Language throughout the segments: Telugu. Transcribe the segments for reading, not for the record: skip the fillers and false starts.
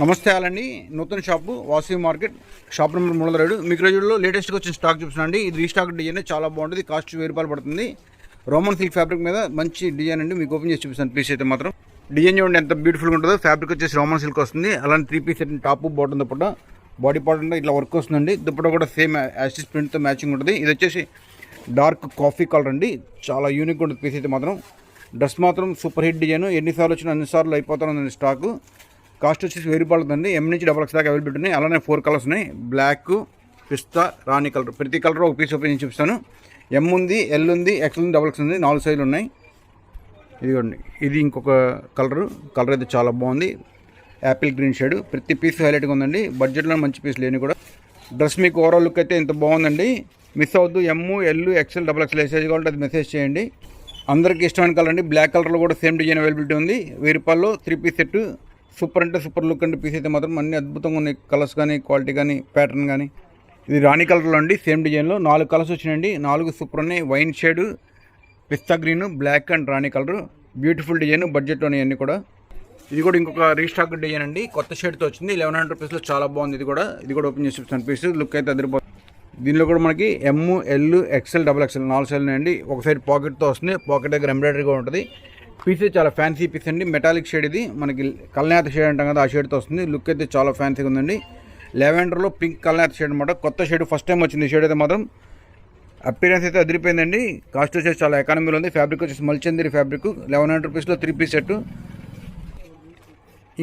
నమస్తే అండి. నూతన shop Vasavi market shop number 307 మీకు రోజుల్లో లేటెస్ట్గా వచ్చిన స్టాక్ చూపిస్తున్నాండి. ఇది రీస్టాక్ డిజైన్ చాలా బాగుంటుంది. కాస్ట్ 1000 రూపాయలు పడుతుంది. రోమన్ సిల్క్ ఫ్యాబ్రిక్ మీద మంచి డిజైన్ అండి. మీకు ఓపెన్ చేసి చూపిస్తాను. పీస్ అయితే మాత్రం డిజైన్ చూడండి ఎంత బ్యూటిఫుల్గా ఉంటుందో. ఫ్యాబ్రిక్ వచ్చేసి రోమన్ సిల్క్ వస్తుంది. అలానే 3 piece set top bottom dupatta body part అంటే ఇట్లా వర్క్ వస్తుందండి. దుప్పట కూడా సేమ్ యాషిస్ ప్రింట్తో మ్యాచింగ్ ఉంటుంది. ఇది వచ్చేసి డార్క్ కాఫీ కలర్ అండి. చాలా యూనిక్ ఉంటుంది పీస్ అయితే మాత్రం. డ్రెస్ మాత్రం సూపర్ హిట్ డిజైన్. ఎన్నిసార్లు వచ్చినా అన్నిసార్లు అయిపోతాను స్టాక్. కాస్ట్ వచ్చేసి 1000 రూపాయలు ఉందండి. ఎం నుంచి XX దాకా అవైలబిలిటీ ఉన్నాయి. అలానే 4 కలర్స్ ఉన్నాయి. బ్లాక్, పిస్తా, రాణి కలర్. ప్రతి కలర్ ఒక పీస్ ఓపెన్ చేసి చూపిస్తాను. ఎం ఉంది, ఎల్ ఉంది, XL ఉంది, XX ఉంది. 4 సైజులు ఉన్నాయి. ఇదిగోండి, ఇది ఇంకొక కలర్ అయితే చాలా బాగుంది. Apple green shade. ప్రతి పీస్ హైలైట్గా ఉందండి. బడ్జెట్లో మంచి పీస్ లేని కూడా. డ్రెస్ మీకు ఓవరాల్ లుక్ అయితే ఇంత బాగుందండి. మిస్ అవ్వద్దు. ఎమ్, ఎల్, XL, XX ఏ సైజ్ కావాలంటే అది మెసేజ్ చేయండి. అందరికీ ఇష్టమైన కలర్ అండి. బ్లాక్ కలర్లో కూడా సేమ్ డిజైన్ అవైలబిలిటీ ఉంది. 1000 రూపాయల్లో 3 పీస్ సెట్. సూపర్ అంటే సూపర్ లుక్ అండి. పీస్ అయితే మాత్రం అన్ని అద్భుతంగా ఉన్నాయి. కలర్స్ కానీ, క్వాలిటీ కానీ, ప్యాటర్న్ కానీ. ఇది రాణి కలర్లో అండి. సేమ్ డిజైన్లో 4 కలర్స్ వచ్చినాయండి. 4 సూపర్ ఉన్నాయి. Wine shade, pista green, black and rani colour. Beautiful design. బడ్జెట్లోనే అన్నీ కూడా. ఇది కూడా ఇంకొక రీస్టాక్ డిజైన్ అండి. కొత్త షేడ్తో వచ్చింది. 1100 రూపీస్లో చాలా బాగుంది. ఇది కూడా ఓపెన్ చేసి చూపిస్తాను. పీస్ లుక్ అయితే అదిరిపోతుంది. దీనిలో కూడా మనకి ఎమ్, ఎల్, XL, XX 4 సైజులు ఉన్నాయండి. ఒక సైడ్ పాకెట్తో వస్తుంది. పాకెట్ దగ్గర ఎంబ్రాయిడరీగా ఉంటుంది. పీస్ చాలా ఫ్యాన్సీ పీస్ అండి. Metallic shade. ఇది మనకి కల్నేత షేడ్ అంటాం కదా, ఆ షేడ్తో వస్తుంది. లుక్ అయితే చాలా ఫ్యాన్సీగా ఉందండి. లెవెండర్లో పింక్ కల్నేత షేడ్ అనమాట. కొత్త షేడ్ ఫస్ట్ టైం వచ్చింది. షేడ్ అయితే మాత్రం అపీరెన్స్ అయితే అదిరిపోయిందండి. కాస్ట్ వచ్చేసి చాలా ఎకానమీలో ఉంది. ఫ్యాబ్రిక్ వచ్చేసి మల్చందిరి ఫ్యాబ్రిక్. 1100 రూపీస్లో 3 పీస్ సెట్.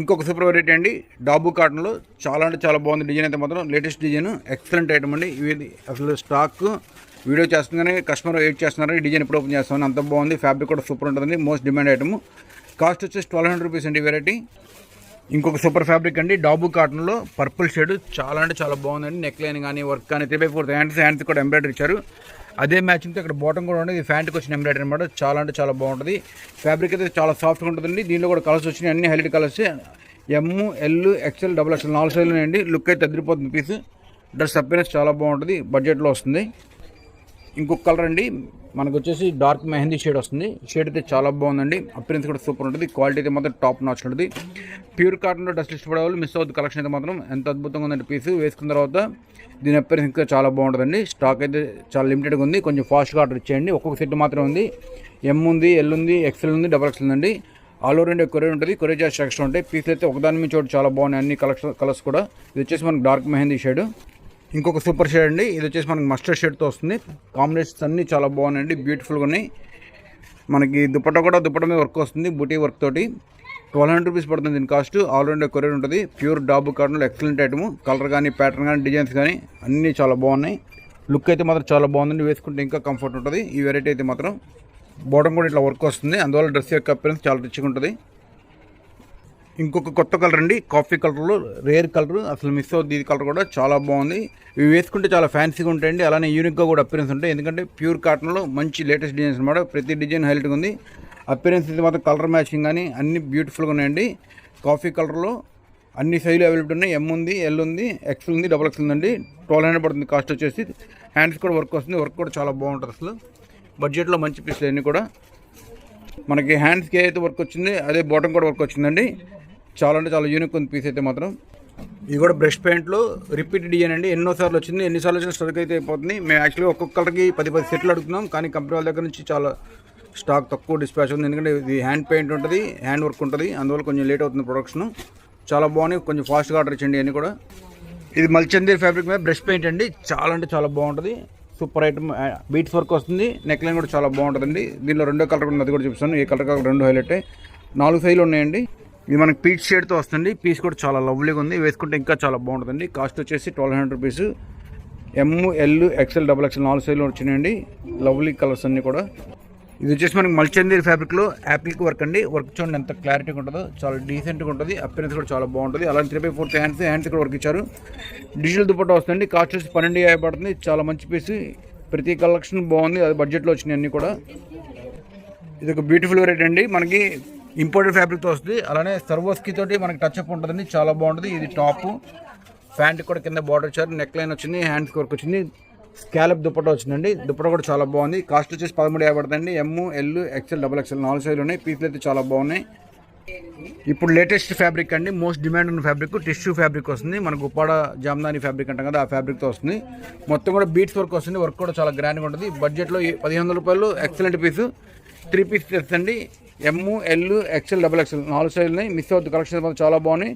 ఇంకొక సూపర్ వెరైటీ అండి. డాబు కాటన్లో చాలా అంటే చాలా బాగుంది. డిజైన్ అయితే మాత్రం లేటెస్ట్ డిజైన్. ఎక్సలెంట్ ఐటమ్ అండి. ఇవి అసలు స్టాక్ వీడియో చేస్తుందని కస్టమర్ వెయిట్ చేస్తున్నారు. ఈ డిజైన్ ఎప్పుడు ఓపెన్ చేస్తామని. అంత బాగుంది. ఫ్యాబ్రిక్ కూడా సూపర్ ఉంటుందండి. Most demand item. కాస్ట్ వచ్చేసి 1200 రూపీస్ అండి వెరైటీ. ఇంకొక సూపర్ ఫ్యాబ్రిక్ అండి. డాబు కాటన్లో పర్పుల్ షేడ్. చాలా అంటే చాలా బాగుందండి. నెక్ లైన్ కానీ, వర్క్ కానీ, 3/4 హ్యాండ్స్ కూడా ఎంబ్రాయిడరీ ఇచ్చారు. అదే మ్యాచింగ్తో ఇక్కడ బాటమ్ కూడా ఉండేది. ఫ్యాంట్కి వచ్చిన ఎంబ్రాయిడరీ అనమాట. చాలా అంటే చాలా బాగుంటుంది. ఫ్యాబ్రిక్ అయితే చాలా సాఫ్ట్గా ఉంటుందండి. దీనిలో కూడా కలర్స్ వచ్చినాయి. అన్ని హైలైట్ కలర్స్. ఎమ్, ఎల్, XL, XX 4 సైజులు ఉన్నాయండి. లుక్ అయితే అదిరిపోతుంది పీస్. డ్రెస్ అపీరెన్స్ చాలా బాగుంటుంది. బడ్జెట్లో వస్తుంది. ఇంకొక కలర్ అండి. మనకు వచ్చేసి డార్క్ మెహందీ షేడ్ వస్తుంది. షేడ్ అయితే చాలా బాగుందండి. అపీరెన్స్ కూడా సూపర్ ఉంటుంది. క్వాలిటీ అయితే మాత్రం టాప్ నాచ్ ఉంటుంది. ప్యూర్ కాటన్లో డ్రెస్ ఇష్టపడే వాళ్ళు మిస్ అవుతుంది. కలెక్షన్ అయితే మాత్రం ఎంత అద్భుతంగా ఉందండి. పీస్ వేసుకున్న తర్వాత దీని అపీరెన్స్ ఇంకా చాలా బాగుంటుందండి. స్టాక్ అయితే చాలా లిమిటెడ్గా ఉంది. కొంచెం ఫాస్ట్గా ఆర్డర్ ఇచ్చేయండి. ఒక్కొక్క సెట్ మాత్రం ఉంది. ఎమ్ ఉంది, ఎల్ ఉంది, XL ఉంది, XX ఉందండి. ఆల్ ఓవర్ ఇండియా కొరియర్ ఉంటుంది. కొరియర్ చార్జ్ ఎక్స్ట్రా ఉంటాయి. పీస్లు అయితే ఒకదాని నుంచి ఒకటి చాలా బాగున్నాయి. అన్ని కలర్స్ కూడా. ఇది వచ్చేసి మనకు డార్క్ మెహందీ షేడ్. ఇంకొక సూపర్ షేడ్ అండి. ఇది వచ్చేసి మనకి మస్టర్డ్ షేడ్తో వస్తుంది. కాంబినేషన్స్ అన్నీ చాలా బాగున్నాయండి. బ్యూటిఫుల్గా ఉన్నాయి. మనకి దుపట్ట మీద వర్క్ వస్తుంది. బుటీ వర్క్ తోటి 1200 రూపీస్ పడుతుంది దీని కాస్ట్. ఆల్ ఇండియా కొరియర్ ఉంటుంది. ప్యూర్ డాబు కాటన్లో ఎక్సలెంట్ ఐటమ్. కలర్ కానీ, ప్యాటర్న్ కానీ, డిజైన్స్ కానీ అన్నీ చాలా బాగున్నాయి. లుక్ అయితే మాత్రం చాలా బాగుందండి. వేసుకుంటే ఇంకా కంఫర్ట్ ఉంటుంది. ఈ వెరైటీ అయితే మాత్రం బాటమ్ కూడా ఇట్లా వర్క్ వస్తుంది. అందువల్ల డ్రెస్ యొక్క అపీరెన్స్ చాలా రిచ్గా ఉంటుంది. ఇంకొక కొత్త కలర్ అండి. కాఫీ కలర్లో రేర్ కలర్. అసలు మిస్ అవుతుంది. ఇది కలర్ కూడా చాలా బాగుంది. ఇవి వేసుకుంటే చాలా ఫ్యాన్సీగా ఉంటాయండి. అలానే యూనిక్గా కూడా అపీరెన్స్ ఉంటాయి. ఎందుకంటే ప్యూర్ కాటన్లో మంచి లేటెస్ట్ డిజైన్స్ అనమాట. ప్రతి డిజైన్ హైలైట్గా ఉంది. అపీరెన్స్ ఇది మాత్రం కలర్ మ్యాచింగ్ కానీ అన్ని బ్యూటిఫుల్గా ఉన్నాయండి. కాఫీ కలర్లో అన్ని సైజులు అవైలబిలిటీ ఉన్నాయి. ఎమ్ ఉంది, ఎల్ ఉంది, XL ఉంది, XX ఉందండి. 1200 పడుతుంది కాస్ట్ వచ్చేసి. హ్యాండ్స్ కూడా వర్క్ వస్తుంది. వర్క్ కూడా చాలా బాగుంటుంది. అసలు బడ్జెట్లో మంచి పీస్లు అన్నీ కూడా. మనకి హ్యాండ్స్కి ఏదైతే వర్క్ వచ్చింది అదే బాటమ్ కూడా వర్క్ వచ్చిందండి. చాలా అంటే చాలా యూనిక్ ఉంది పీస్ అయితే మాత్రం. ఇది కూడా బ్రష్ పెయింట్లో రిపీట్ డిజైన్ అండి. ఎన్నోసార్లు వచ్చింది. ఎన్నిసార్లు వచ్చినా స్టాక్ అయితే అయిపోతుంది. మేము యాక్చువల్గా ఒక్కొక్క కలర్కి 10 సెట్లు అడుగుతున్నాం. కానీ కంపెనీ వాళ్ళ దగ్గర నుంచి చాలా స్టాక్ తక్కువ డిస్పాచ్ ఉంది. ఎందుకంటే ఇది హ్యాండ్ పెయింట్ ఉంటుంది, హ్యాండ్ వర్క్ ఉంటుంది. అందువల్ల కొంచెం లేట్ అవుతుంది ప్రొడక్షన్. చాలా బాగున్నాయి. కొంచెం ఫాస్ట్గా ఆర్డర్ ఇచ్చండి అన్నీ కూడా. ఇది మల్చందీర్ ఫ్యాబ్రిక్ మీద బ్రష్ పెయింట్ అండి. చాలా అంటే చాలా బాగుంటుంది. Super item. బీట్స్ వర్క్ వస్తుంది. నెక్ లైన్ కూడా చాలా బాగుంటుందండి. దీనిలో రెండో కలర్ కూడా అది కూడా చూపిస్తాను. ఏ కలర్ కావాలి 2 హైలైట్. 4 సైజులు ఉన్నాయండి. ఇది మనకి పీచ్ షేడ్తో వస్తుంది. పీస్ కూడా చాలా లవ్లీగా ఉంది. వేసుకుంటే ఇంకా చాలా బాగుంటుందండి. కాస్ట్ వచ్చేసి 1200 రూపీస్. ఎమ్, ఎల్, XL, XX 4 సైజులు వచ్చినాయండి. లవ్లీ కలర్స్ అన్నీ కూడా. ఇది వచ్చేసి మనకి మల్చందీర్ ఫ్యాబ్రిక్లో యాప్లిక్ వర్క్ అండి. వర్క్ చూడండి ఎంత క్లారిటీగా ఉంటుందో. చాలా డీసెంట్గా ఉంటుంది. అపీరెన్స్ కూడా చాలా బాగుంటుంది. అలాగే 3/4 హ్యాండ్స్ కూడా వర్క్ ఇచ్చారు. డిజిటల్ దుపట్టా వస్తుంది. కాస్ట్ వచ్చి 1250 పడుతుంది. చాలా మంచి పీస్. ప్రతి కలెక్షన్ బాగుంది. అది బడ్జెట్లో వచ్చినాయి అన్నీ కూడా. ఇది ఒక బ్యూటిఫుల్ వెరైటీ అండి. మనకి ఇంపోర్టెడ్ ఫ్యాబ్రిక్తో వస్తుంది. అలానే సర్వోస్కి తోటి మనకి టచ్ అప్ ఉంటుందండి. చాలా బాగుంటుంది. ఇది టాప్. ప్యాంట్ కూడా కింద బార్డర్ ఇచ్చారు. నెక్ లైన్ వచ్చింది. హ్యాండ్స్కి వర్క్ వచ్చింది. స్కాలప్ దుపట్టా వచ్చిందండి. దుపట్టా కూడా చాలా బాగుంది. కాస్ట్ వచ్చేసి 1350 పడుతుందండి. ఎమ్, ఎల్, XL, XX 4 సైజులు ఉన్నాయి. పీస్లు అయితే చాలా బాగున్నాయి. ఇప్పుడు లేటెస్ట్ ఫ్యాబ్రిక్ అండి, మోస్ట్ డిమాండ్ ఉన్న ఫ్యాబ్రిక్ టిష్యూ ఫ్యాబ్రిక్ వస్తుంది. మనకు ఉప్పాడ జామ్దాని ఫ్యాబ్రిక్ అంటాం కదా, ఆ ఫ్యాబ్రిక్తో వస్తుంది. మొత్తం కూడా బీట్స్ వర్క్ వస్తుంది. వర్క్ కూడా చాలా గ్రాండ్గా ఉంటుంది. బడ్జెట్లో 1500 రూపాయలు ఎక్సలెంట్ పీసు. 3 పీస్ తెచ్చండి. ఎమ్, ఎల్, ఎక్సెల్, XXL 4 సైజులు మిస్ అవుతుంది. కలెక్షన్ చాలా బాగున్నాయి.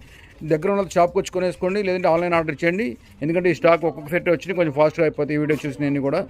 దగ్గర ఉన్న షాప్కి వచ్చి కొనేసుకోండి, లేదంటే ఆన్లైన్ ఆర్డర్ చేయండి. ఎందుకంటే ఈ స్టాక్ ఒక్కొక్క సెట్ వచ్చి కొంచెం ఫాస్ట్గా అయిపోతాయి. ఈ వీడియో చూసినవి కూడా